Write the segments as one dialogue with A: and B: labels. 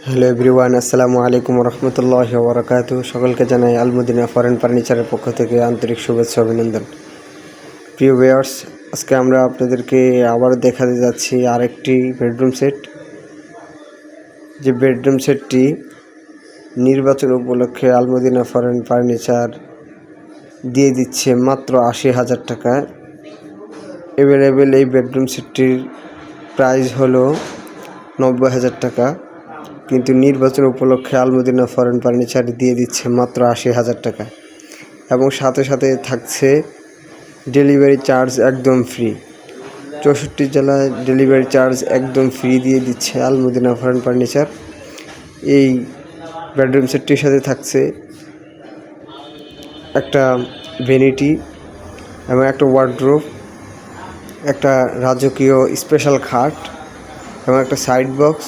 A: Hello everyone, আসসালামু আলাইকুম রহমতুল্লাহি ওয়া বারাকাতুহু। সকলকে জানাই আলমদিনা ফরেন ফার্নিচারের পক্ষ থেকে আন্তরিক শুভেচ্ছা অভিনন্দন। প্রিয় ভিউয়ার্স, আজকে আমরা আপনাদেরকে আবার দেখাতে যাচ্ছি আরেকটি বেডরুম সেট। যে বেডরুম সেটটি নির্বাচন উপলক্ষে আলমদিনা ফরেন ফার্নিচার দিয়ে দিচ্ছে মাত্র ৮০,০০০ টাকায়। অ্যাভেলেবেল এই বেডরুম সেটটির প্রাইস হলো ৯০,০০০ টাকা, কিন্তু নির্বাচন উপলক্ষে আলমদিনা ফরেন ফার্নিচার দিয়ে দিচ্ছে মাত্র ৮০,০০০ টাকা, এবং সাথে সাথে থাকছে ডেলিভারি চার্জ একদম ফ্রি। ৬৪ জেলায় ডেলিভারি চার্জ একদম ফ্রি দিয়ে দিচ্ছে আলমদিনা ফরেন ফার্নিচার। এই বেডরুম সেটটির সাথে থাকছে একটা ভ্যানিটি এবং একটা ওয়ার্ড্রোব, একটা রাজকীয় স্পেশাল খাট এবং একটা সাইড বক্স,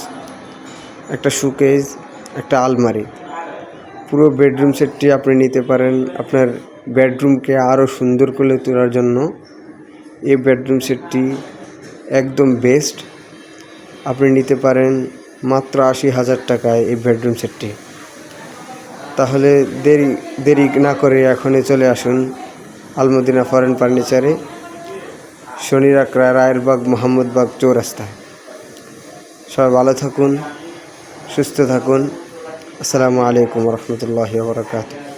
A: একটা শোকেস, একটা আলমারি। পুরো বেডরুম সেটটি আপনি নিতে পারেন আপনার বেডরুমকে আরও সুন্দর করে তোলার জন্য। এই বেডরুম সেটটি একদম বেস্ট, আপনি নিতে পারেন মাত্র ৮০,০০০ টাকায় এই বেডরুম সেটটি। তাহলে দেরি না করে এখনই চলে আসুন আলমদিনা ফরেন ফার্নিচারে, শনিরাকড়া, রায়েরবাগ, মোহাম্মদবাগ চৌরাস্তায়। সবাই ভালো থাকুন, সুস্থ থাকুন। আসসালামু আলাইকুম রহমতুল্লাহি ওয়া বারাকাতুহু।